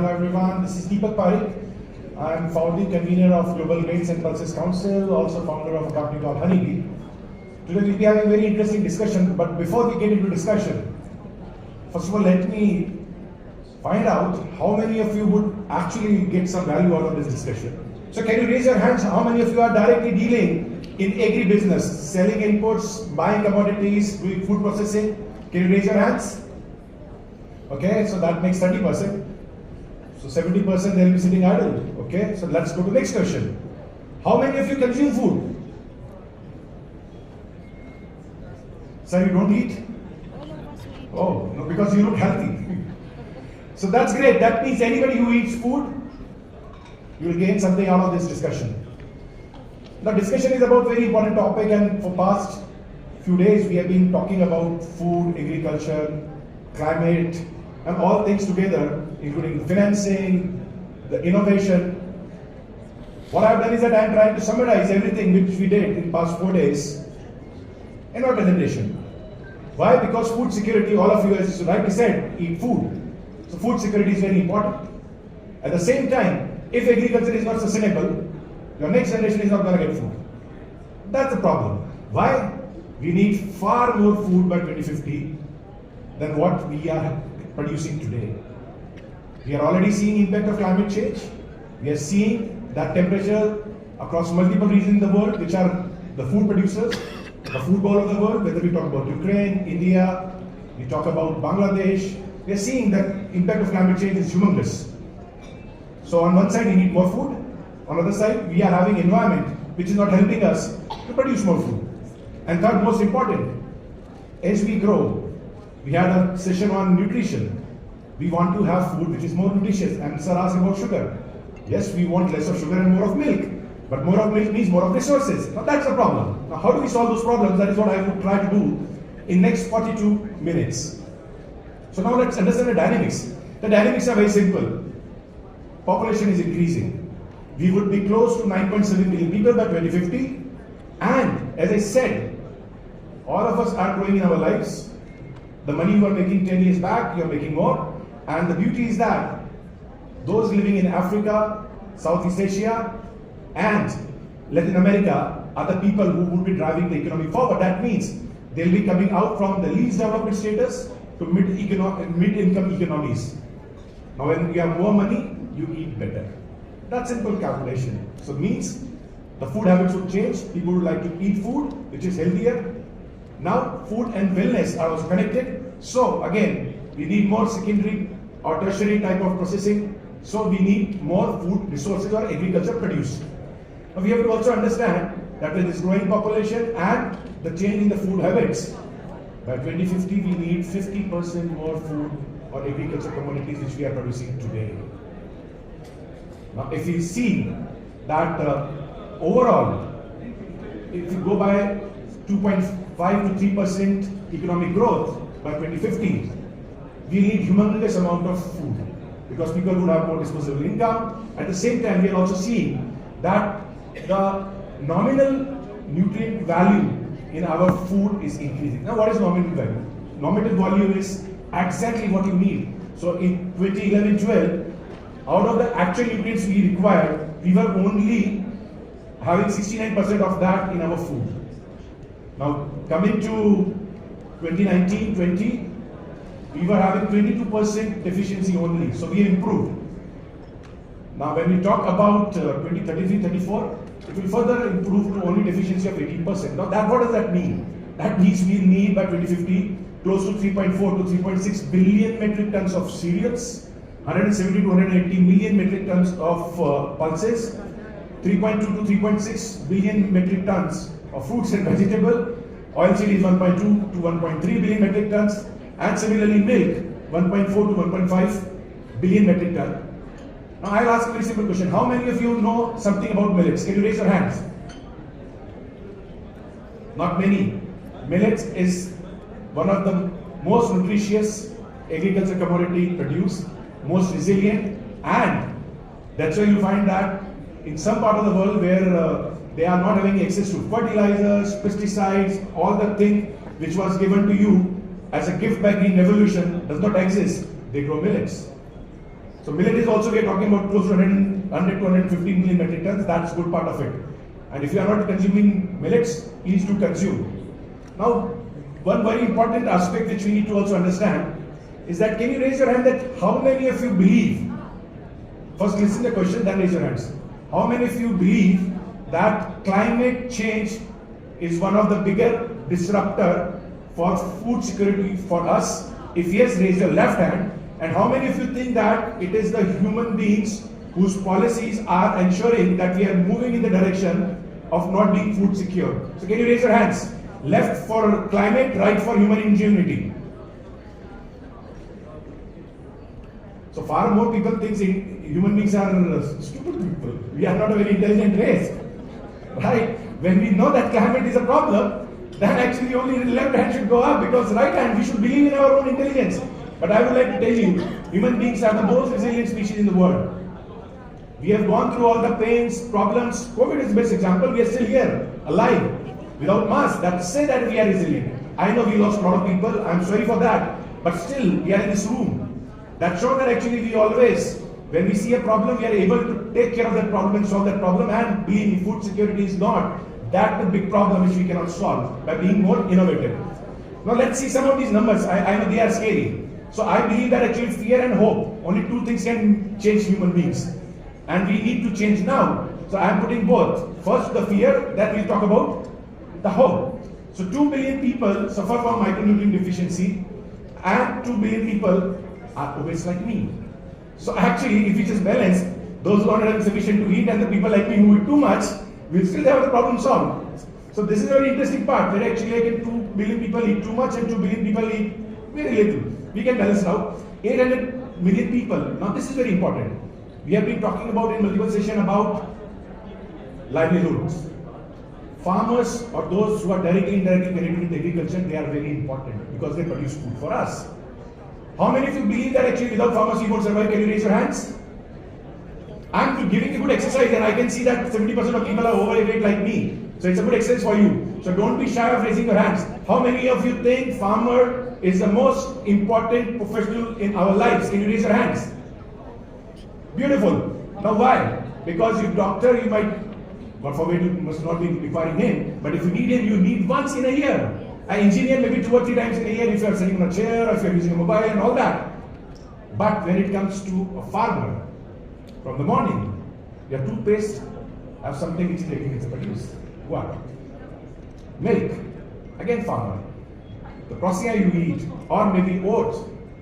Hello everyone, this is Deepak Parikh. I'm founding convener of Global Grains and Pulses Council, also founder of a company called Honeybee. Today we'll be having a very interesting discussion, but before we get into discussion, first of all let me find out how many of you would actually get some value out of this discussion. So can you raise your hands, how many of you are directly dealing in agri-business, selling inputs, buying commodities, doing food processing? Can you raise your hands? Okay, so that makes 30%. So 70% they'll be sitting idle. Okay, so let's go to the next question. How many of you consume food? Sir, you don't eat? Oh, no, because you look healthy. So that's great. That means anybody who eats food, you will gain something out of this discussion. The discussion is about very important topic, and for past few days we have been talking about food, agriculture, climate, and all things together, including financing, the innovation. What I've done is that I'm trying to summarize everything which we did in past 4 days in our presentation. Why? Because food security, all of you, as you rightly said, eat food. So food security is very important. At the same time, if agriculture is not sustainable, your next generation is not going to get food. That's the problem. Why? We need far more food by 2050 than what we are producing today. We are already seeing impact of climate change. We are seeing that temperature across multiple regions in the world, which are the food producers, the food bowl of the world, whether we talk about Ukraine, India, we talk about Bangladesh, we are seeing that impact of climate change is humongous. So on one side we need more food, on the other side we are having environment which is not helping us to produce more food. And third, most important, as we grow, we had a session on nutrition. We want to have food which is more nutritious. And sir asked about sugar. Yes, we want less of sugar and more of milk. But more of milk means more of resources. Now that's the problem. Now how do we solve those problems? That is what I would try to do in next 42 minutes. So now let's understand the dynamics. The dynamics are very simple. Population is increasing. We would be close to 9.7 billion people by 2050. And as I said, all of us are growing in our lives. The money you are making 10 years back, you are making more. And the beauty is that those living in Africa, Southeast Asia, and Latin America are the people who would be driving the economy forward. That means they'll be coming out from the least development status to mid-income economies. Now when you have more money, you eat better. That's simple calculation. So it means the food habits would change. People would like to eat food which is healthier. Now food and wellness are also connected. So again, we need more secondary or tertiary type of processing. So we need more food resources or agriculture produced. Now we have to also understand that with this growing population and the change in the food habits, by 2050 we need 50% more food or agriculture commodities which we are producing today. Now if we see that overall, if you go by 2.5 to 3% economic growth by 2050, we need humongous amount of food because people would have more disposable income. At the same time, we are also seeing that the nominal nutrient value in our food is increasing. Now, what is nominal value? Nominal value is exactly what you need. So in 2011-12, out of the actual nutrients we required, we were only having 69% of that in our food. Now, coming to 2019-20, we were having 22% deficiency only, so we improved. Now, when we talk about 2033-34, it will further improve to only deficiency of 18%. Now, what does that mean? That means we need by 2050 close to 3.4 to 3.6 billion metric tons of cereals, 170 to 180 million metric tons of pulses, 3.2 to 3.6 billion metric tons of fruits and vegetables, oilseed is 1.2 to 1.3 billion metric tons, and similarly milk 1.4 to 1.5 billion metric tons. Now I'll ask a very simple question. How many of you know something about millets? Can you raise your hands? Not many. Millets is one of the most nutritious agriculture commodity produced, most resilient, and that's why you find that in some part of the world where they are not having access to fertilizers, pesticides, all the thing which was given to you as a gift by Green Revolution does not exist. They grow millets. So millet is also, we are talking about close to 100 to 115 million metric tons. That's good part of it. And if you are not consuming millets, please do consume. Now, one very important aspect which we need to also understand is that, can you raise your hand that how many of you believe, first listen to the question, then raise your hands. How many of you believe that climate change is one of the bigger disruptor for food security for us? If yes, raise your left hand. And how many of you think that it is the human beings whose policies are ensuring that we are moving in the direction of not being food secure? So can you raise your hands? Left for climate, right for human ingenuity. So far more people think human beings are stupid people. We are not a very intelligent race. Right? When we know that climate is a problem, then actually only the left hand should go up, because right hand we should believe in our own intelligence. But I would like to tell you, human beings are the most resilient species in the world. We have gone through all the pains, problems. COVID is the best example. We are still here, alive, without masks. That say that we are resilient. I know we lost a lot of people. I'm sorry for that. But still, we are in this room. That shows that actually we always, when we see a problem, we are able to take care of that problem and solve that problem. And believe me, food security is not that big problem which we cannot solve by being more innovative. Now let's see some of these numbers. I know they are scary. So I believe that actually fear and hope, only two things can change human beings. And we need to change now. So I am putting both. First the fear, that we'll talk about the hope. So 2 billion people suffer from micronutrient deficiency, and 2 billion people are obese like me. So actually, if we just balance, those who are not sufficient to eat and the people like me who eat too much, we'll still have the problem solved. So this is a very interesting part, where actually like 2 billion people eat too much and 2 billion people eat very little. We can balance now. 800 million people. Now this is very important. We have been talking about in multiple sessions about livelihoods. Farmers, or those who are directly indirectly connected with agriculture, they are very important because they produce food for us. How many of you believe that actually without farmers you won't survive? Can you raise your hands? I'm giving a good exercise, and I can see that 70% of people are overweight like me. So it's a good exercise for you. So don't be shy of raising your hands. How many of you think farmer is the most important professional in our lives? Can you raise your hands? Beautiful. Now why? Because you doctor, you might, God forbid, you must not be requiring him, but if you need him, you need once in a year. An engineer maybe 2 or 3 times in a year if you are sitting on a chair, or if you are using a mobile and all that. But when it comes to a farmer, from the morning, your toothpaste have something which is agriculture produced. What? Milk. Again farmer. The processing you eat, or maybe oats.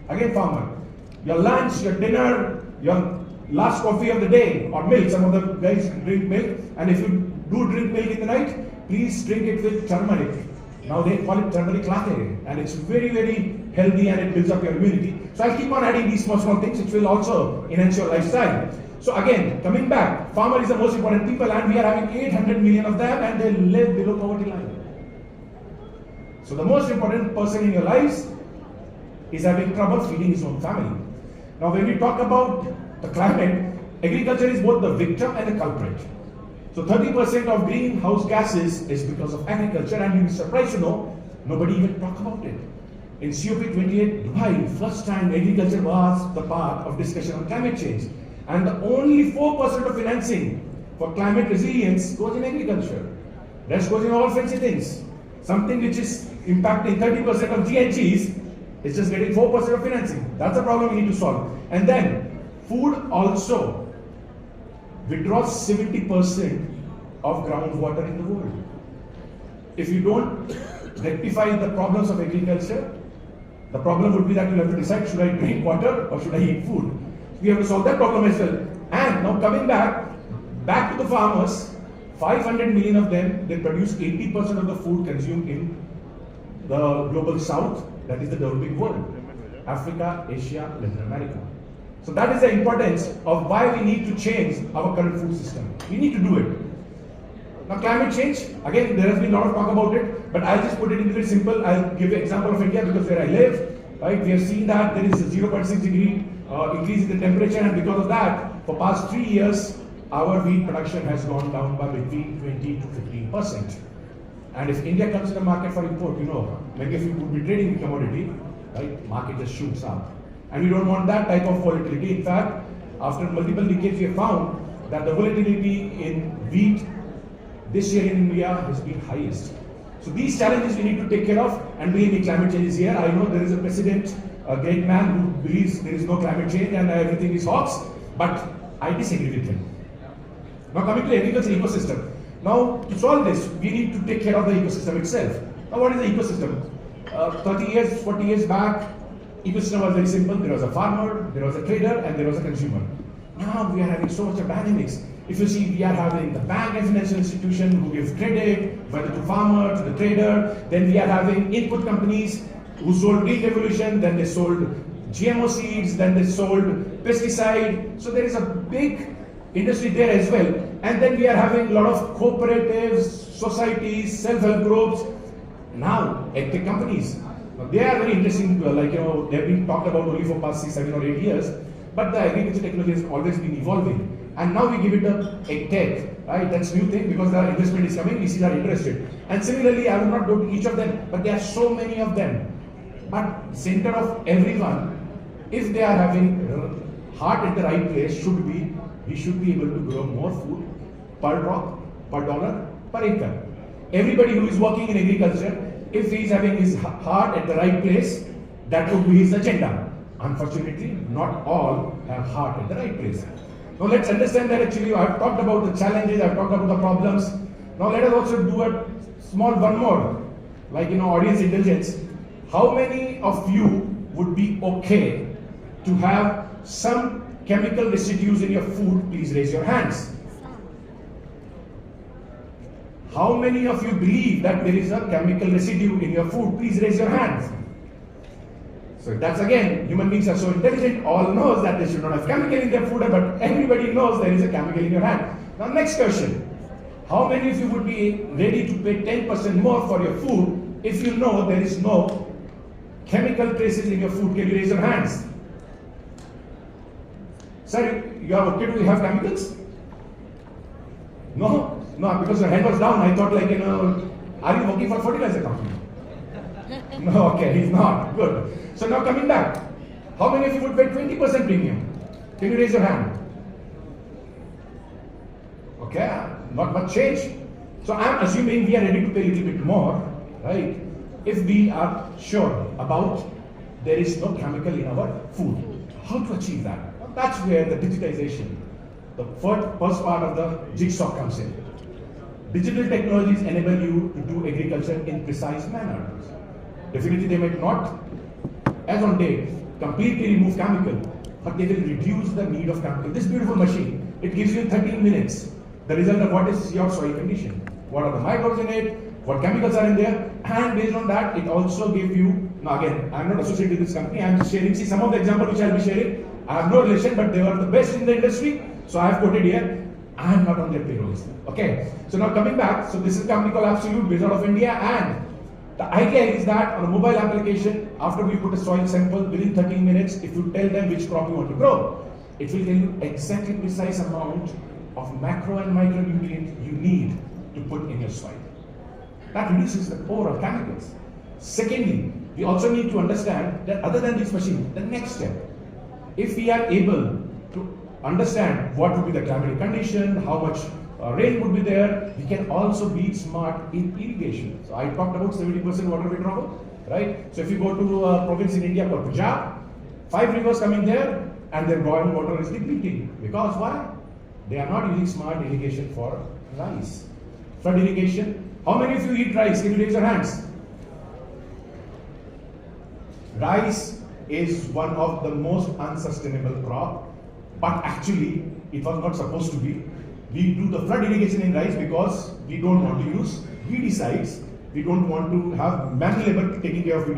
Again farmer. Your lunch, your dinner, your last coffee of the day, or milk. Some of the guys drink milk, and if you do drink milk in the night, please drink it with turmeric. Now they call it turmeric latte, and it's very, very healthy, and it builds up your immunity. So I'll keep on adding these small things which will also enhance your lifestyle. So again, coming back, farmer is the most important people, and we are having 800 million of them, and they live below poverty line. So the most important person in your lives is having trouble feeding his own family. Now when we talk about the climate, agriculture is both the victim and the culprit. So 30% of greenhouse gases is because of agriculture, and you'll be surprised to know, nobody even talk about it. In COP28 Dubai, first time agriculture was the part of discussion on climate change. And the only 4% of financing for climate resilience goes in agriculture. Rest goes in all fancy things. Something which is impacting 30% of GHGs is just getting 4% of financing. That's a problem we need to solve. And then, food also withdraws 70% of groundwater in the world. If you don't rectify the problems of agriculture, the problem would be that you have to decide, should I drink water or should I eat food? We have to solve that problem as well. And now coming back to the farmers, 500 million of them, they produce 80% of the food consumed in the global south, that is the developing world. Africa, Asia, Latin America. So that is the importance of why we need to change our current food system. We need to do it. Now climate change, again there has been a lot of talk about it, but I'll just put it in very simple. I'll give you an example of India because where I live, right? We have seen that there is a 0.6 degree increase in the temperature, and because of that, for past 3 years, our wheat production has gone down by between 20 to 15%. And if India comes to the market for import, you know, many of you would be trading the commodity, right? Market just shoots up. And we don't want that type of volatility. In fact, after multiple decades, we have found that the volatility in wheat this year in India has been highest. So these challenges we need to take care of, and believe me, climate change is here. I know there is a president, a great man who believes there is no climate change and everything is hoax, but I disagree with him. Now coming to the agriculture ecosystem. Now to solve this, we need to take care of the ecosystem itself. Now what is the ecosystem? 30 years, 40 years back, ecosystem was very simple. There was a farmer, there was a trader, and there was a consumer. Now we are having so much of dynamics. If you see, we are having the bank and financial institution who gives credit, whether to farmer, to the trader. Then we are having input companies who sold Green Revolution, then they sold GMO seeds, then they sold pesticide. So there is a big industry there as well. And then we are having a lot of cooperatives, societies, self-help groups. Now, edtech companies. Now, they are very interesting, they've been talked about only for past 6, 7 or 8 years. But the agriculture technology has always been evolving. And now we give it a tech, right? That's new thing because the investment is coming, VCs are interested. And similarly, I will not go to each of them, but there are so many of them. But center of everyone, if they are having heart at the right place, we should be able to grow more food per crop, per dollar, per acre. Everybody who is working in agriculture, if he is having his heart at the right place, that would be his agenda. Unfortunately, not all have heart at the right place. Now let's understand that actually I've talked about the challenges, I've talked about the problems. Now let us also do a small one more, audience intelligence. How many of you would be okay to have some chemical residues in your food? Please raise your hands. How many of you believe that there is a chemical residue in your food? Please raise your hands. So that's again, human beings are so intelligent, all knows that they should not have chemical in their food, but everybody knows there is a chemical in your hand. Now next question. How many of you would be ready to pay 10% more for your food if you know there is no chemical traces in your food? Can you raise your hands? Sir, you are okay to have chemicals? No? No, because your hand was down, I thought are you working for a fertilizer company? No, okay, he's not. Good. So now coming back, how many of you would pay 20% premium? Can you raise your hand? Okay, not much change. So I'm assuming we are ready to pay a little bit more, right? If we are sure about there is no chemical in our food. How to achieve that? Well, that's where the digitization, the first part of the jigsaw comes in. Digital technologies enable you to do agriculture in precise manner. Definitely they might not, as on date, completely remove chemical, but they will reduce the need of chemical. This beautiful machine, it gives you in 13 minutes the result of what is your soil condition, what are the microbes in it, what chemicals are in there, and based on that, it also gives you, now again, I'm not associated with this company, I'm just sharing, see some of the examples which I'll be sharing, I have no relation, but they are the best in the industry, so I have quoted here, I am not on their payrolls. Okay, so now coming back, so this is a company called Absolute, based out of India, and the idea is that on a mobile application, after we put a soil sample, within 13 minutes, if you tell them which crop you want to grow, it will tell you exactly precise amount of macro and micronutrient you need to put in your soil. That reduces the pour of chemicals. Secondly, we also need to understand that other than this machine, the next step, if we are able to understand what would be the climatic condition, how much rain would be there, we can also be smart in irrigation. So I talked about 70% water withdrawal, right? So if you go to a province in India called Punjab, 5 rivers coming there and their groundwater is depleting. Because why? They are not using smart irrigation for rice. Flood irrigation. How many of you eat rice? Can you raise your hands? Rice is one of the most unsustainable crop, but actually it was not supposed to be. We do the flood irrigation in rice because we don't want to use weedicides. We don't want to have manual labor taking care of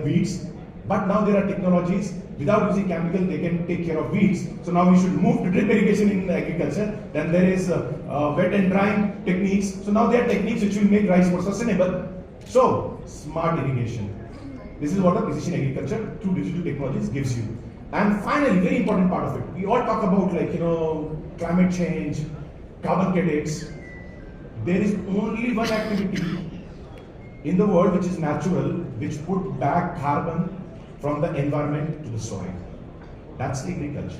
weeds. But now there are technologies, without using chemical, they can take care of weeds. So now we should move to drip irrigation in agriculture. Then there is wet and drying techniques. So now there are techniques which will make rice more sustainable. So, smart irrigation. This is what a precision agriculture through digital technologies gives you. And finally, very important part of it. We all talk about climate change, carbon credits. There is only one activity in the world which is natural, which put back carbon from the environment to the soil. That's agriculture.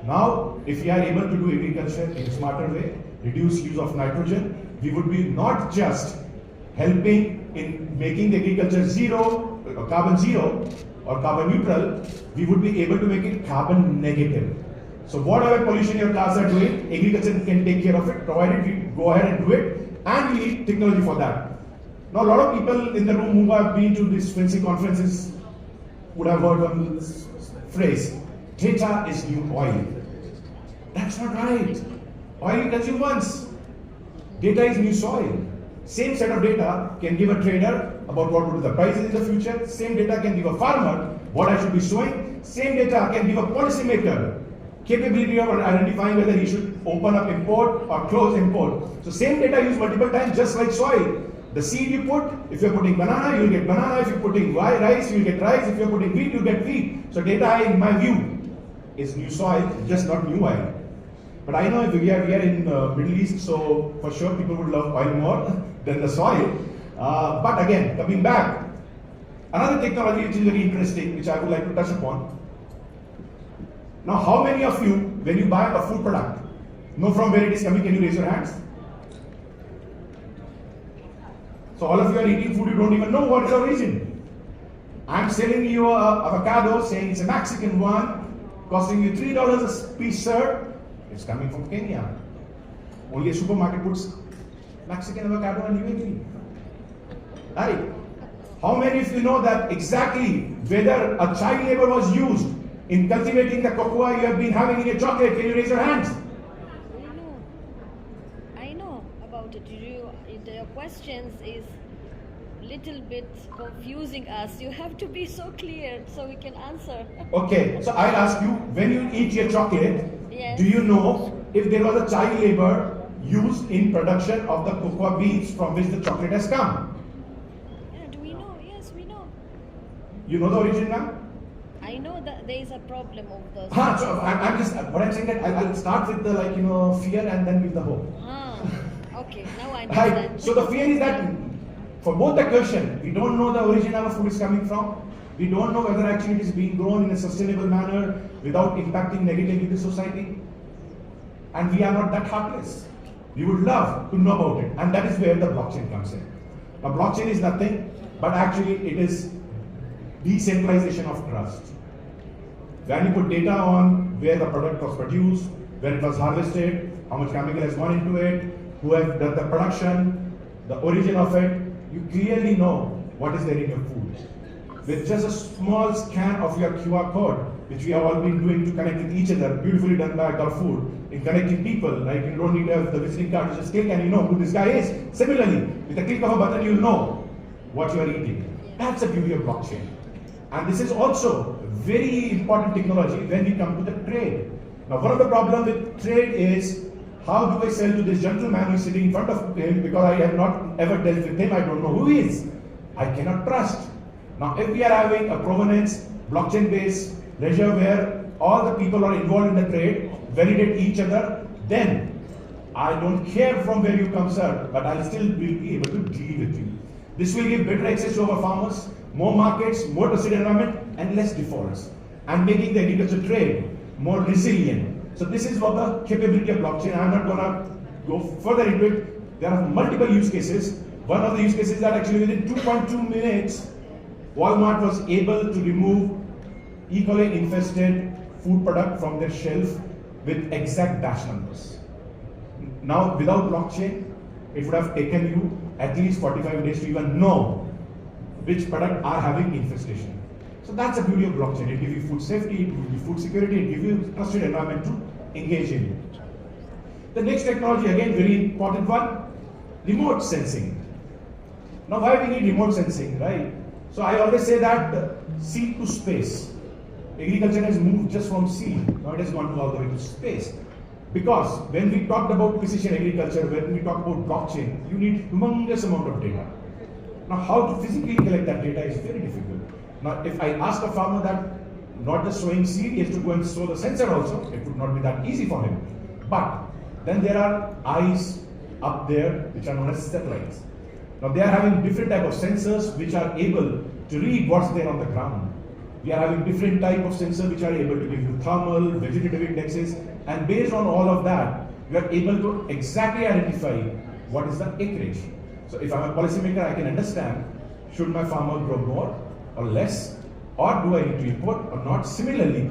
Now, if we are able to do agriculture in a smarter way, reduce use of nitrogen, we would be not just helping in making the agriculture zero, or carbon zero, or carbon neutral, we would be able to make it carbon negative. So whatever pollution your cars are doing, agriculture can take care of it, provided we go ahead and do it, and we need technology for that. Now, a lot of people in the room who have been to these fancy conferences would have heard one this phrase, data is new oil. That's not right. Oil you consume once. Data is new soil. Same set of data can give a trader about what would be the prices in the future. Same data can give a farmer what I should be sowing. Same data can give a policymaker capability of identifying whether he should open up import or close import. So same data used multiple times, just like soil. The seed you put, if you're putting banana, you'll get banana. If you're putting rice, you'll get rice. If you're putting wheat, you'll get wheat. So data, in my view, is new soil, just not new oil. But I know we are in Middle East, so for sure people would love oil more than the soil. But again, coming back, another technology which is very interesting, which I would like to touch upon. Now, how many of you, when you buy a food product, know from where it is coming? Can you raise your hands? So all of you are eating food, you don't even know what is the origin. I'm selling you an avocado, saying it's a Mexican one, costing you $3 a piece, sir. It's coming from Kenya. Only a supermarket puts Mexican avocado and UAE. Right? How many of you know that exactly whether a child labor was used in cultivating the cocoa you have been having in your chocolate? Can you raise your hands? I know about it. Your questions is little bit confusing us. You have to be so clear so we can answer. Okay, so I'll ask you, when you eat your chocolate, yes, do you know if there was a child labor used in production of the cocoa beans from which the chocolate has come? Yeah, do we know? Yes, we know. You know the origin now? I know that there is a problem of the. So I'm just, what I'm saying that I'll start with the fear and then with the hope. Okay, now I understand. Right. So the fear is that for both the question, we don't know the origin of our food is coming from. We don't know whether actually it is being grown in a sustainable manner without impacting negatively the society. And we are not that heartless. We would love to know about it. And that is where the blockchain comes in. Now, blockchain is nothing, but actually it is decentralization of trust. When you put data on where the product was produced, where it was harvested, how much chemical has gone into it, who have done the production, the origin of it, you clearly know what is there in your food. With just a small scan of your QR code, which we have all been doing to connect with each other, beautifully done by Gulfood, in connecting people, like you don't need to have the visiting card, you just click and you know who this guy is. Similarly, with a click of a button, you'll know what you are eating. That's the beauty of blockchain. And this is also very important technology when we come to the trade. Now, one of the problems with trade is, how do I sell to this gentleman who is sitting in front of him, because I have not ever dealt with him, I don't know who he is. I cannot trust. Now, if we are having a provenance, blockchain-based ledger where all the people are involved in the trade, validate each other, then I don't care from where you come, sir, but I'll still be able to deal with you. This will give better access to our farmers, more markets, more trusted environment, and less defaults, and making the agriculture trade more resilient. So this is what the capability of blockchain. I'm not gonna go further into it. There are multiple use cases. One of the use cases is that actually within 2.2 minutes, Walmart was able to remove E. coli infested food product from their shelf with exact batch numbers. Now, without blockchain, it would have taken you at least 45 days to even know which product are having infestation. So that's the beauty of blockchain. It gives you food safety, it gives you food security, it gives you trusted environment to engage in it. The next technology, again, very important one, remote sensing. Now, why we need remote sensing, right? So I always say that seed to space. Agriculture has moved just from seed, now it has gone all the way to space. Because when we talked about precision agriculture, when we talk about blockchain, you need humongous amount of data. Now, how to physically collect that data is very difficult. Now, if I ask a farmer that not just sowing seed, he has to go and sow the sensor also, it would not be that easy for him. But then there are eyes up there which are known as satellites. Now, they are having different type of sensors which are able to read what's there on the ground. We are having different type of sensors which are able to give you thermal, vegetative indexes, and based on all of that, you are able to exactly identify what is the acreage. So if I'm a policymaker, I can understand, should my farmer grow more or less, or do I need to import or not? Similarly,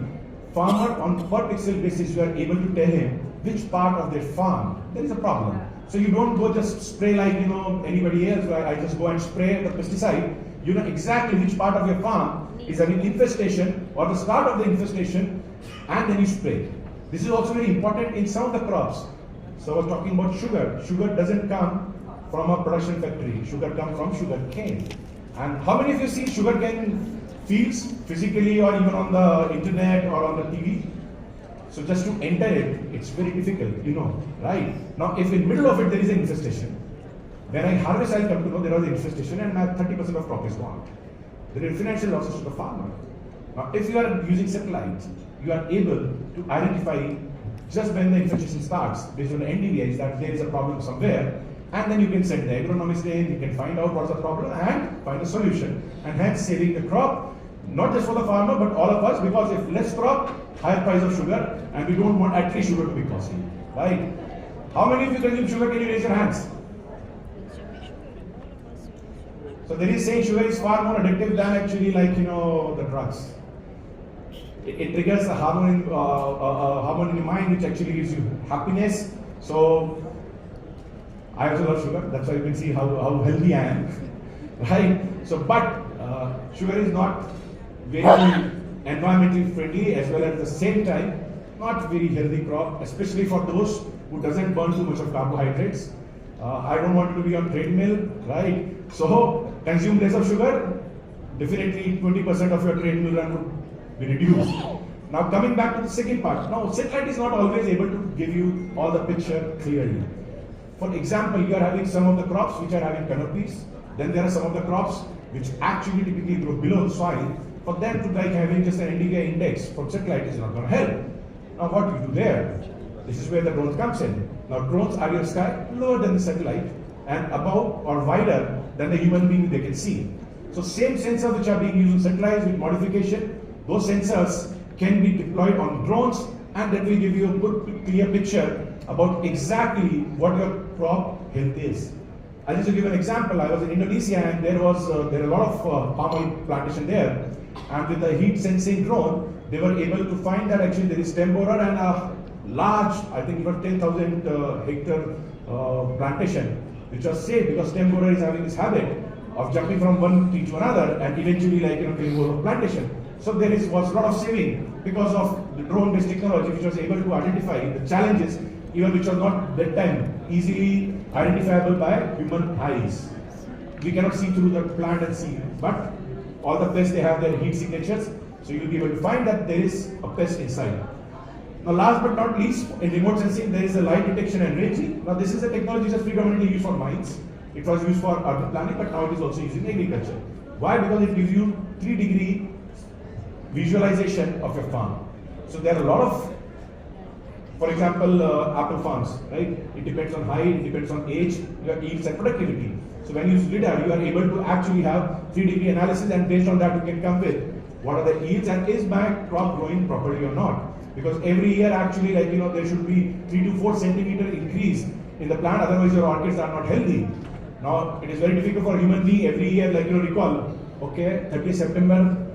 farmer on per pixel basis, you are able to tell him which part of their farm there is a problem. So you don't go just spray like anybody else, where I just go and spray the pesticide. You know exactly which part of your farm is having infestation or the start of the infestation, and then you spray. This is also very important in some of the crops. So I was talking about sugar. Sugar doesn't come from a production factory. Sugar comes from sugar cane. And how many of you see sugar cane fields physically or even on the internet or on the TV? So just to enter it, it's very difficult, right? Now, if in the middle of it there is an infestation, when I harvest, I'll come to know there was an infestation and my 30% of crop is gone. There is financial losses to the farmer. Now, if you are using satellite, you are able to identify just when the infestation starts, based on the NDVIs, that there is a problem somewhere, and then you can send the agronomist in, you can find out what's the problem and find a solution, and hence saving the crop, not just for the farmer, but all of us, because if less crop, higher price of sugar, and we don't want at least sugar to be costly, right? How many of you consume sugar? Can you raise your hands? So there is saying sugar is far more addictive than actually the drugs. It triggers a hormone in your mind which actually gives you happiness. So I also love sugar. That's why you can see how healthy I am, right? So but sugar is not very environmentally friendly, as well as at the same time not very healthy crop, especially for those who doesn't burn too much of carbohydrates. I don't want you to be on treadmill, right? So consume less of sugar. Definitely 20% of your treadmill run would be reduced. Now coming back to the second part. Now satellite is not always able to give you all the picture clearly. For example, you are having some of the crops which are having canopies. Then there are some of the crops which actually typically grow below the soil. For them to having just an NDVI index from satellite is not going to help. Now what do you do there? This is where the drones comes in. Now drones are your sky lower than the satellite and above or wider than the human being they can see. So same sensors which are being used on satellites with modification, those sensors can be deployed on drones, and that will give you a good clear picture about exactly what your crop health is. I'll just give an example. I was in Indonesia and there are a lot of palm oil plantation there, and with the heat sensing drone, they were able to find that actually there is stem borer and a large, I think about 10,000 hectare plantation, which was safe because stem borer is having this habit of jumping from one tree to another and eventually killing over plantation. So there was a lot of saving because of the drone-based technology, which was able to identify the challenges, even which was not that time easily identifiable by human eyes. We cannot see through the plant and see, but all the pests, they have their heat signatures, so you'll be able to find that there is a pest inside. Now last but not least, in remote sensing, there is a light detection and ranging. Now this is a technology that's predominantly used for mines. It was used for urban planning, but now it is also used in agriculture. Why? Because it gives you 3-degree visualization of your farm. So there are a lot of, for example, apple farms, right? It depends on height, it depends on age, your yields and productivity. So when you use LiDAR, you are able to actually have 3-degree analysis, and based on that you can come with what are the yields and is my crop growing properly or not. Because every year actually there should be 3 to 4 centimeter increase in the plant, otherwise your orchids are not healthy. Now it is very difficult for a human being every year, recall, okay, 30th September,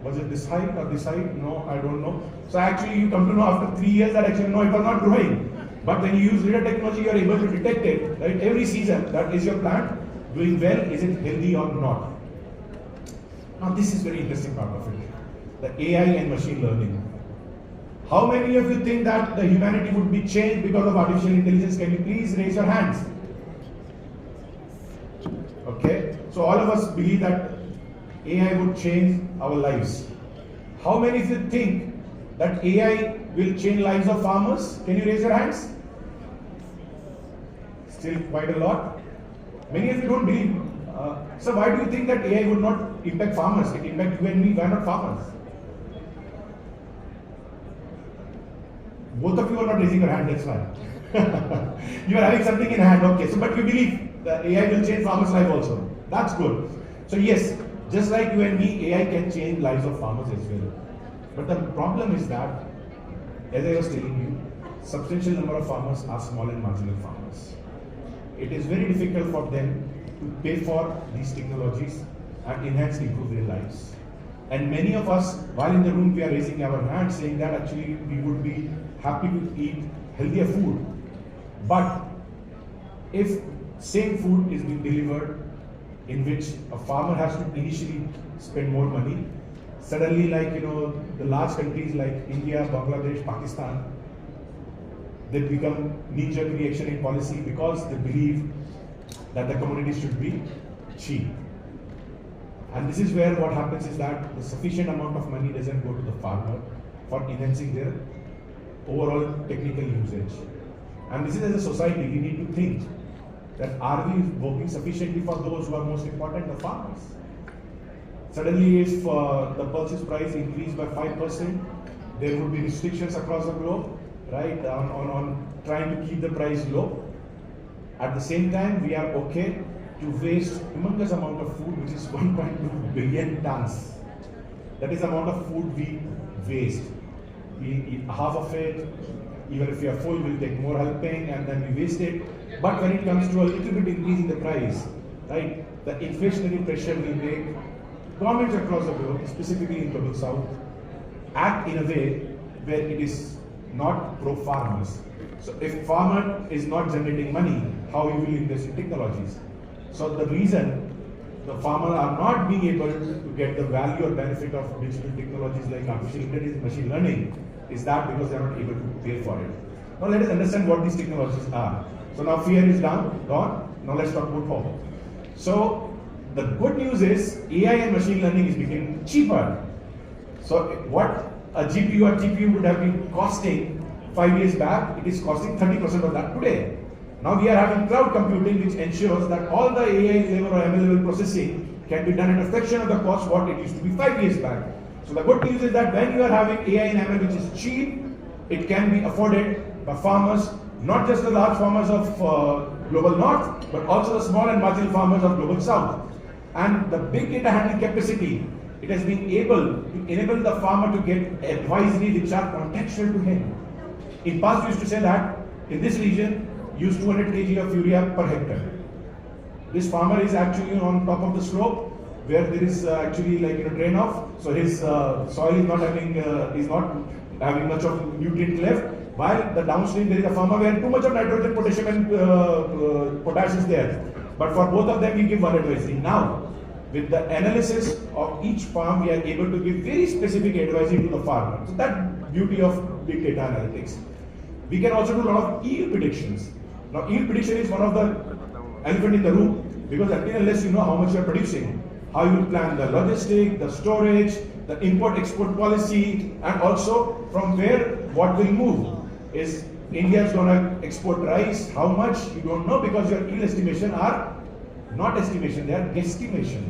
was it this height or this height? No, I don't know. So actually you come to know after 3 years that actually no, it was not growing. But when you use LiDAR technology, you are able to detect it, right? Every season, that is your plant doing well, is it healthy or not? Now this is very interesting part of it, the AI and machine learning. How many of you think that the humanity would be changed because of artificial intelligence? Can you please raise your hands? Okay, so all of us believe that AI would change our lives. How many of you think that AI will change lives of farmers? Can you raise your hands? Still quite a lot. Many of you don't believe. So why do you think that AI would not impact farmers? It impact you and me, why not farmers? Both of you are not raising your hand, that's why. You are having something in hand, okay. So, but you believe that AI will change farmers' life also. That's good. So yes, Just like you and me, AI can change lives of farmers as well. But the problem is that, as I was telling you, substantial number of farmers are small and marginal farmers. It is very difficult for them to pay for these technologies and enhance, improve their lives. And many of us, while in the room, we are raising our hands saying that actually we would be happy to eat healthier food. But if same food is being delivered in which a farmer has to initially spend more money, suddenly the large countries like India, Bangladesh, Pakistan, they become knee-jerk reaction in policy because they believe that the commodities should be cheap. And this is where what happens is that the sufficient amount of money doesn't go to the farmer for enhancing their overall technical usage. And this is, as a society, we need to think that are we working sufficiently for those who are most important, the farmers? Suddenly, if the purchase price increased by 5%, there would be restrictions across the globe, right, on trying to keep the price low. At the same time, we are okay to waste humongous amount of food, which is 1.2 billion tons. That is the amount of food we waste. We eat half of it, even if we are full, we'll take more helping and then we waste it. But when it comes to a little bit increase in the price, right, the inflationary pressure will make governments across the globe, specifically in Global South, act in a way where it is not pro-farmers. So if farmer is not generating money, how he will invest in technologies? So the reason the farmers are not being able to get the value or benefit of digital technologies like artificial intelligence, machine learning, is that because they are not able to pay for it. Now let us understand what these technologies are. So now fear is gone. Now let's talk about hope. So the good news is AI and machine learning is becoming cheaper. So what a GPU or TPU would have been costing 5 years back, it is costing 30% of that today. Now we are having cloud computing, which ensures that all the AI level or ML level processing can be done at a fraction of the cost what it used to be 5 years back. So the good news is that when you are having AI and ML which is cheap, it can be afforded by farmers, not just the large farmers of Global North, but also the small and marginal farmers of Global South. And the big data handling capacity, it has been able to enable the farmer to get advisory which are contextual to him. In past, we used to say that in this region, use 200 kg of urea per hectare. This farmer is actually on top of the slope where there is actually drain off, so his soil is not having much of nutrient left. While the downstream there is a farmer where too much of nitrogen, potassium, and potash is there. But for both of them, we give one advisory. Now, with the analysis of each farm, we are able to give very specific advisory to the farmer. So that beauty of big data analytics. We can also do a lot of yield predictions. Now, yield prediction is one of the elephant in the room because until unless you know how much you are producing, how you will plan the logistic, the storage, the import-export policy, and also from where what will move. Is India is going to export rice? How much? You don't know because your yield estimation are not estimation, they are guesstimation.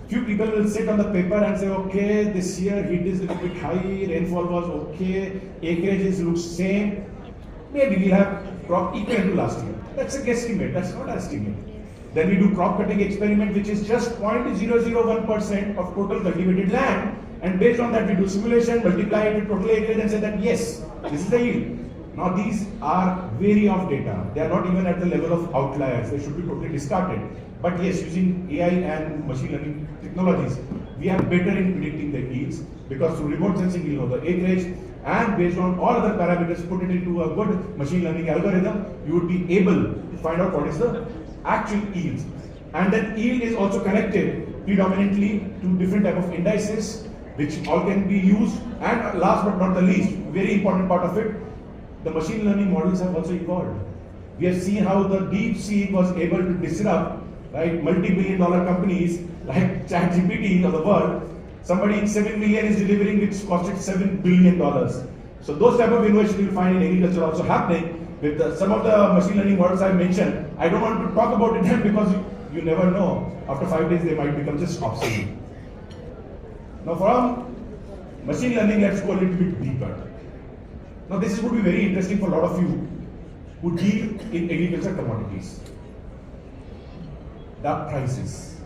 Few people will sit on the paper and say, okay, this year heat is a little bit high, rainfall was okay, acreages looks same. Maybe we'll have crop equal to last year. That's a guesstimate, that's not an estimate. Then we do crop cutting experiment, which is just 0.001% of total cultivated land. And based on that, we do simulation, multiply it with total acreage and say that yes, this is the yield. Now these are very off data. They are not even at the level of outliers. They should be totally discarded. But yes, using AI and machine learning technologies, we are better in predicting the yields because through remote sensing, you know the acreage, and based on all other parameters, put it into a good machine learning algorithm, you would be able to find out what is the actual yields. And then yield is also connected predominantly to different type of indices, which all can be used. And last but not the least, very important part of it, the machine learning models have also evolved. We have seen how the DeepSeek was able to disrupt, right, multi-billion-dollar companies like ChatGPT of the world. Somebody in 7 million is delivering which costed $7 billion. So those type of innovation you'll find in agriculture also happening with some of the machine learning models I mentioned. I don't want to talk about it because you never know. After 5 days they might become just obsolete. Now from machine learning, let's go a little bit deeper. Now this is going to be very interesting for a lot of you who deal in agriculture commodities. The prices.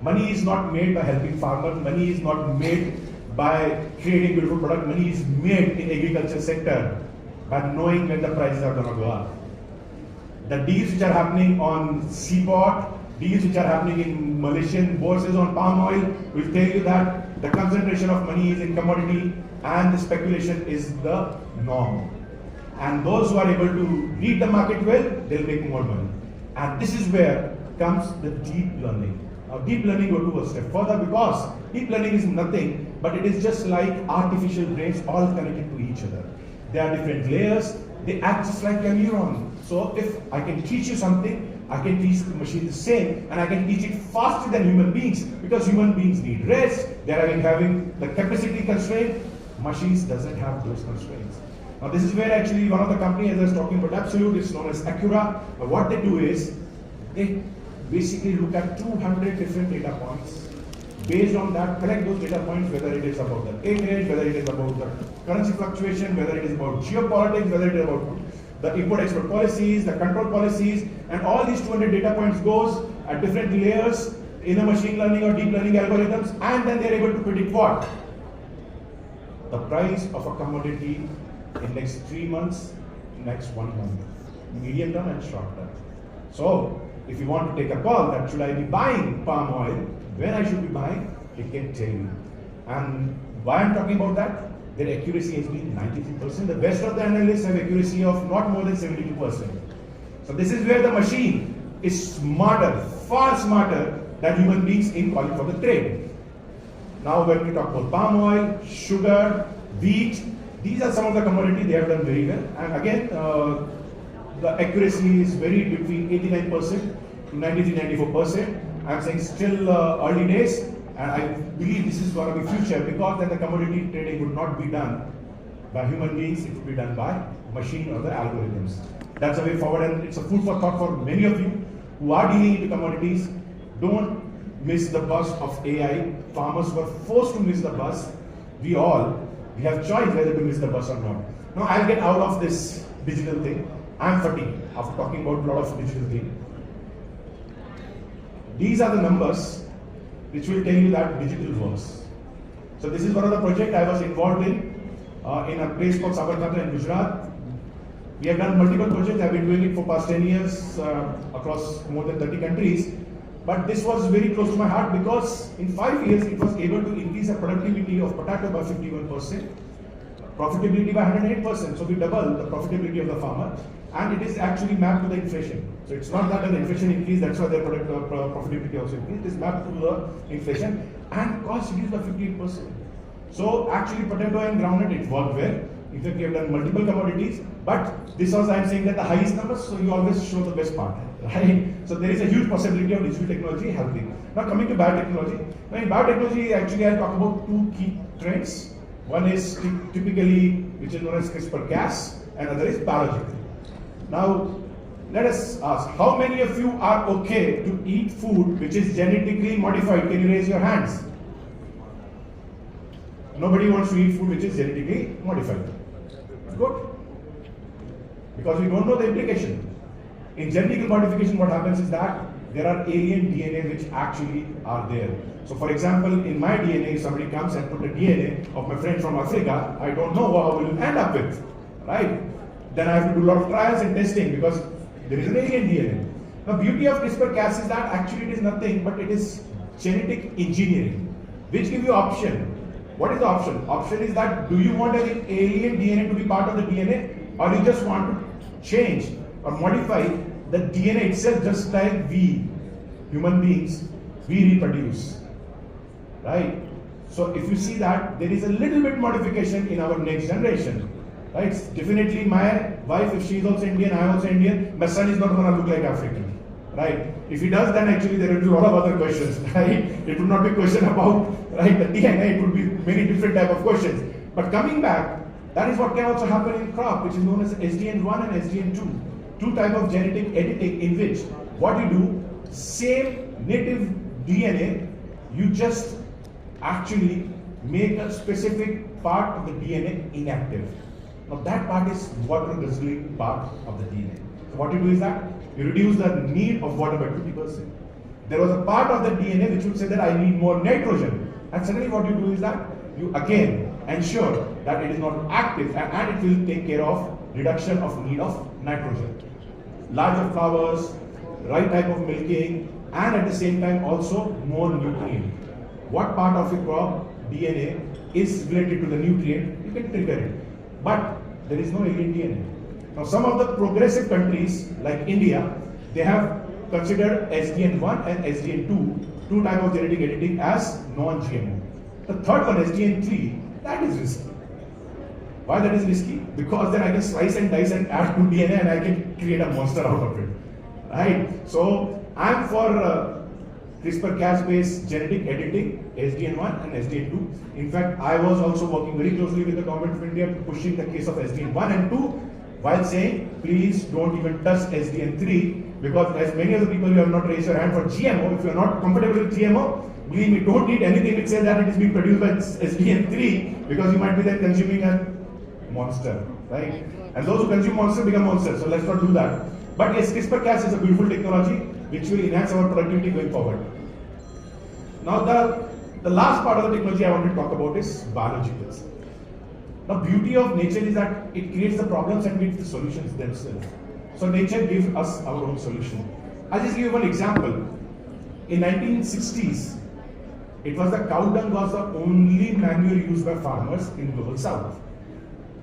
Money is not made by helping farmers. Money is not made by creating beautiful product. Money is made in agriculture sector by knowing when the prices are going to go up. The deals which are happening on seaport, deals which are happening in Malaysian bourses on palm oil will tell you that the concentration of money is in commodity and the speculation is the norm. And those who are able to read the market well, they'll make more money. And this is where comes the deep learning. Now, deep learning go to a step further because deep learning is nothing, but it is just like artificial brains all connected to each other. There are different layers. They act just like a neuron. So if I can teach you something, I can teach the machine the same, and I can teach it faster than human beings because human beings need rest. They are having the capacity constraint. Machines doesn't have those constraints. Now this is where actually one of the companies I was talking about Absolute is known as Acura. But what they do is they basically look at 200 different data points. Based on that, collect those data points, whether it is about the acreage, whether it is about the currency fluctuation, whether it is about geopolitics, whether it is about the import-export policies, the control policies, and all these 200 data points goes at different layers in a machine learning or deep learning algorithms, and then they're able to predict what? The price of a commodity in next 3 months, next 1 month, medium term and short term. So, if you want to take a call that should I be buying palm oil, when I should be buying, it can tell you. And why I'm talking about that? Their accuracy has been 93%. The best of the analysts have accuracy of not more than 72%. So this is where the machine is smarter, far smarter than human beings in calling for the trade. Now when we talk about palm oil, sugar, wheat, these are some of the commodities they have done very well. And again, the accuracy is varied between 89% to 93-94%. I'm saying still early days, and I believe this is going to be future because then the commodity trading would not be done by human beings, it would be done by machine or the algorithms. That's the way forward, and it's a food for thought for many of you who are dealing into commodities. Don't miss the bus of AI. Farmers were forced to miss the bus. We have choice whether to miss the bus or not. Now I'll get out of this digital thing. I'm fatigued after talking about a lot of digital thing. These are the numbers which will tell you that digital works. So this is one of the projects I was involved in a place called Sabarkantha in Gujarat. We have done multiple projects. I've been doing it for past 10 years across more than 30 countries. But this was very close to my heart because in 5 years it was able to increase the productivity of potato by 51%, profitability by 108%. So we double the profitability of the farmer, and it is actually mapped to the inflation. So it's not that an inflation increase, that's why their profitability also increased. It is mapped to the inflation, and cost reduced by 58%. So actually potato and groundnut, it worked well. In fact, we have done multiple commodities, but this was, I'm saying that the highest numbers, so you always show the best part, right? So there is a huge possibility of digital technology helping. Now coming to biotechnology. Now in biotechnology, actually I'll talk about two key trends. One is typically, which is known as CRISPR-Cas, and other is biological. Now, let us ask, how many of you are okay to eat food which is genetically modified? Can you raise your hands? Nobody wants to eat food which is genetically modified. Good. Because we don't know the implication. In genetic modification, what happens is that there are alien DNA which actually are there. So for example, in my DNA, if somebody comes and put a DNA of my friend from Africa, I don't know what I will end up with, right? Then I have to do a lot of trials and testing because there is an alien DNA. The beauty of CRISPR-Cas is that actually it is nothing but it is genetic engineering, which gives you option. What is the option? Option is that do you want an alien DNA to be part of the DNA, or you just want to change or modify the DNA itself, just like we, human beings, we reproduce, right? So if you see that there is a little bit modification in our next generation, right? Definitely my wife, if she is also Indian, I am also Indian, my son is not going to look like African, right? If he does, then actually there will be a lot of other questions, right? It would not be a question about, right, the DNA, it would be many different type of questions. But coming back, that is what can also happen in crop, which is known as SDN1 and SDN2. Two type of genetic editing in which what you do, same native DNA, you just actually make a specific part of the DNA inactive. Now that part is water guzzling part of the DNA. So what you do is that you reduce the need of water by 50%. there was a part of the DNA which would say that I need more nitrogen. And suddenly what you do is that you again ensure that it is not active and it will take care of reduction of need of nitrogen. Larger flowers, right type of milking, and at the same time also more nutrient. What part of your crop DNA is related to the nutrient, you can trigger it. But there is no alien DNA. Now some of the progressive countries like India, they have considered SDN1 and SDN2, two type of genetic editing as non-GMO. The third one, SDN3, that is risky. Why that is risky? Because then I can slice and dice and add to DNA and I can create a monster out of it. Right? So I'm for CRISPR-Cas based genetic editing, SDN1 and SDN2. In fact, I was also working very closely with the government of India pushing the case of SDN1 and 2 while saying, please don't even touch SDN3 because as many of the people you have not raised your hand for GMO, if you are not comfortable with GMO, believe me, don't eat anything which says that it is being produced by SDN3 because you might be then consuming a monster, right? And those who consume monster become monsters, so let's not do that. But yes, CRISPR-Cas is a beautiful technology which will enhance our productivity going forward. Now the last part of the technology I want to talk about is biologicals. The beauty of nature is that it creates the problems and creates the solutions themselves. So nature gives us our own solution. I'll just give you one example. In 1960s, it was the cow dung was the only manure used by farmers in global south.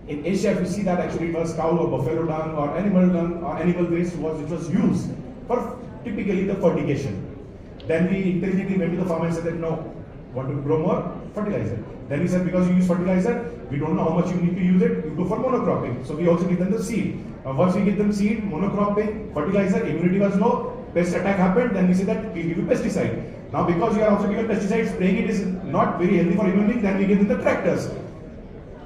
In Asia, if you see that actually it was cow or buffalo dung or animal waste which was used for typically the fertigation. Then we intelligently went to the farmer and said that no, want to grow more fertilizer. Then we said because you use fertilizer, we don't know how much you need to use it, you go for monocropping. So we also give them the seed. Once we give them seed, monocropping, fertilizer, immunity was low, pest attack happened, then we said that we give you pesticide. Now because you are also given pesticide, spraying it is not very healthy for human beings, then we give them the tractors.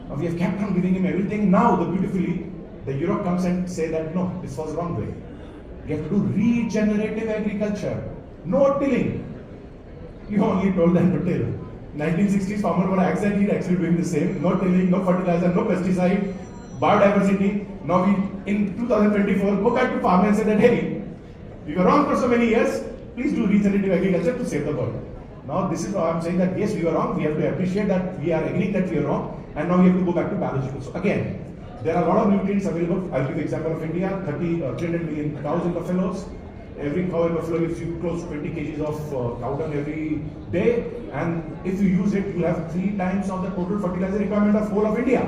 Now we have kept on giving him everything. Now beautifully, the Europe comes and say that no, this was the wrong way. You have to do regenerative agriculture. No tilling. You only told them to till. 1960s farmers were actually doing the same. No tilling, no fertilizer, no pesticide, biodiversity. Now we, in 2024, go back to farmers and say that hey, we were wrong for so many years. Please do regenerative agriculture to save the world. Now this is why I'm saying that yes, we were wrong. We have to appreciate that we are agreeing that we are wrong. And now we have to go back to biological. So again, there are a lot of nutrients available. I'll give you an example of India, 300 million cows in buffaloes. Every cow in buffalo gives you close to 20 kgs of cow dung every day. And if you use it, you'll have 3 times of the total fertilizer requirement of whole of India.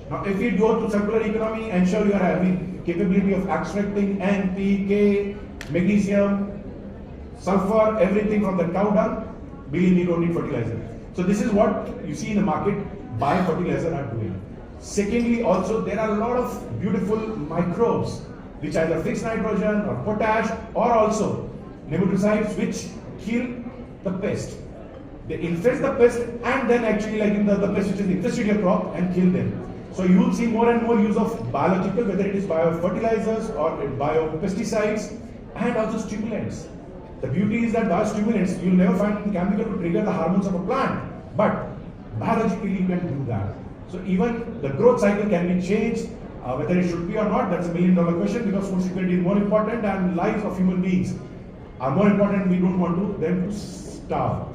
Now if you go to circular economy, ensure you are having capability of extracting N, P, K, magnesium, sulfur, everything from the cow dung. Believe me, you don't need fertilizer. So this is what you see in the market, biofertilizer are doing. Secondly, also there are a lot of beautiful microbes which either fix nitrogen or potash or also nematicides which kill the pest. They infest the pest and then actually like in the pest which is infested your crop and kill them. So you will see more and more use of biological, whether it is biofertilizers or biopesticides and also stimulants. The beauty is that biostimulants, you will never find chemical to trigger the hormones of a plant, but biologically you can do that. So even the growth cycle can be changed, whether it should be or not, that's $1 million question because food security is more important and lives of human beings are more important. We don't want them to starve.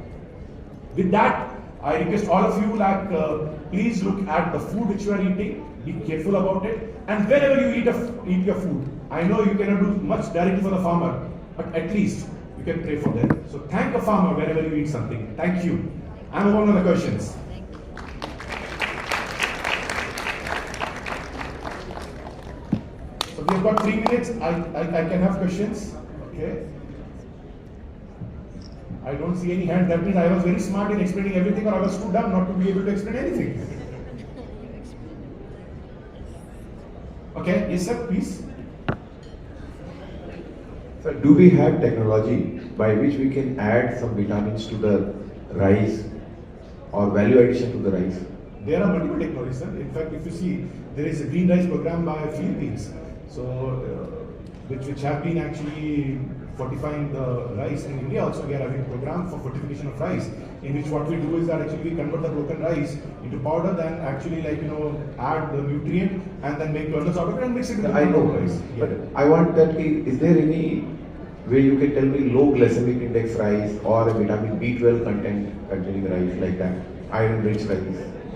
With that, I request all of you please look at the food which you are eating, be careful about it, and whenever you eat your food, I know you cannot do much directly for the farmer, but at least you can pray for them. So thank a farmer whenever you eat something. Thank you. I'm one of the questions. So we've got 3 minutes. I can have questions. Okay. I don't see any hand. That means I was very smart in explaining everything, or I was too dumb not to be able to explain anything. Okay. Yes, sir. Please. So do we have technology by which we can add some vitamins to the rice or value addition to the rice? There are multiple technologies, sir. In fact, if you see, there is a green rice program by Philippines, so which have been actually fortifying the rice. In India also we are having a program for fortification of rice, in which what we do is that actually we convert the broken rice into powder, then actually add the nutrient and then make kernels out of it and mix it with the I know, rice. but I want that is there any where you can tell me low glycemic index rice or a vitamin B12 content containing rice like that, iron rich rice?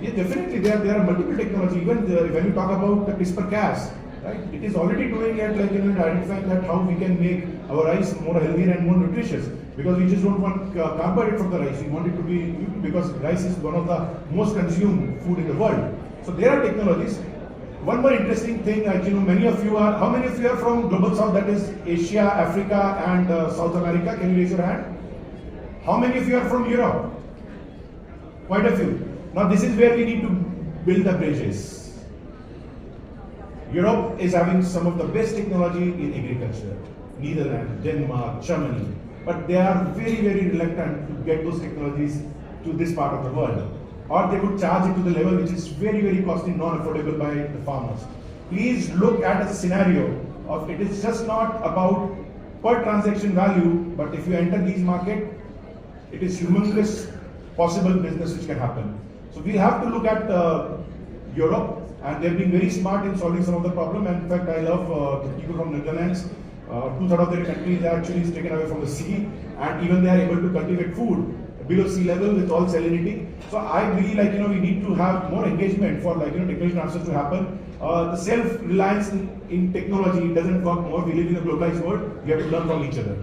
Yeah, definitely. There are multiple technology. Even when you talk about the CRISPR-Cas, right? It is already doing it, like identifying that how we can make our rice more healthier and more nutritious. Because we just don't want carbohydrate from the rice. We want it to be, because rice is one of the most consumed food in the world. So there are technologies. One more interesting thing, many of you are, how many of you are from Global South, that is Asia, Africa and South America? Can you raise your hand? How many of you are from Europe? Quite a few. Now this is where we need to build the bridges. Europe is having some of the best technology in agriculture. Netherlands, Denmark, Germany. But they are very, very reluctant to get those technologies to this part of the world. Or they would charge it to the level which is very, very costly, non-affordable by the farmers. Please look at a scenario of it is just not about per transaction value, but if you enter these markets, it is humongous possible business which can happen. So we have to look at Europe, and they're being very smart in solving some of the problem. And in fact, I love the people from Netherlands. 2/3 of their country is actually taken away from the sea, and even they are able to cultivate food below sea level with all salinity. So I believe we need to have more engagement for technology transfers to happen. The self-reliance in technology doesn't work more. We live in a globalized world. We have to learn from each other.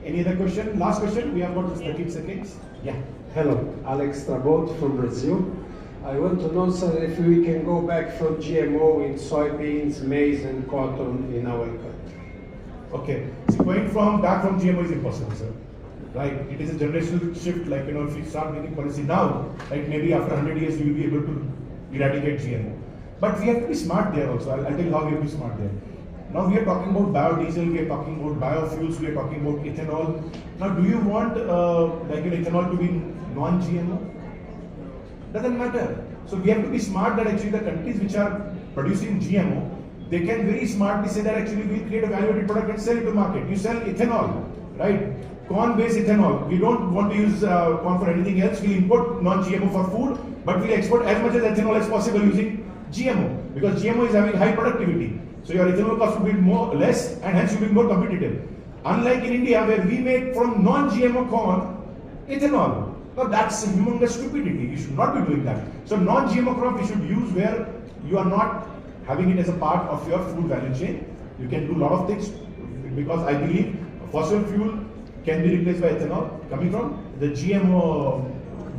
Any other question? Last question. We have got just 30 seconds. Yeah. Hello, Alex Trabot from Brazil. I want to know, sir, if we can go back from GMO in soybeans, maize, and cotton in our country. Okay. So going back from GMO is impossible, sir. Right? It is a generational shift. If we start making policy now, maybe after 100 years we will be able to eradicate GMO. But we have to be smart there also. I'll tell you how we have to be smart there. Now we are talking about biodiesel, we are talking about biofuels, we are talking about ethanol. Now do you want ethanol to be non-GMO? Doesn't matter. So we have to be smart that actually the countries which are producing GMO, they can very smartly say that actually we'll create a value-added product and sell it to the market. You sell ethanol, right? Corn-based ethanol. We don't want to use corn for anything else. We import non-GMO for food, but we export as much as ethanol as possible using GMO, because GMO is having high productivity. So your ethanol cost will be less, and hence you will be more competitive. Unlike in India, where we make from non-GMO corn ethanol. Now that's humongous stupidity. You should not be doing that. So non-GMO crop we should use where you are not having it as a part of your food value chain. You can do a lot of things, because I believe fossil fuel can be replaced by ethanol coming from the GMO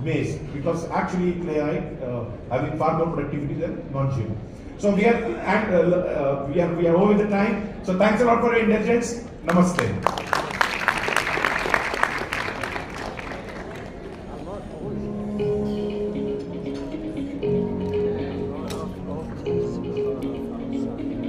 maize, because actually they are having far more productivity than non-GMO. So we are over the time. So thanks a lot for your indulgence. Namaste.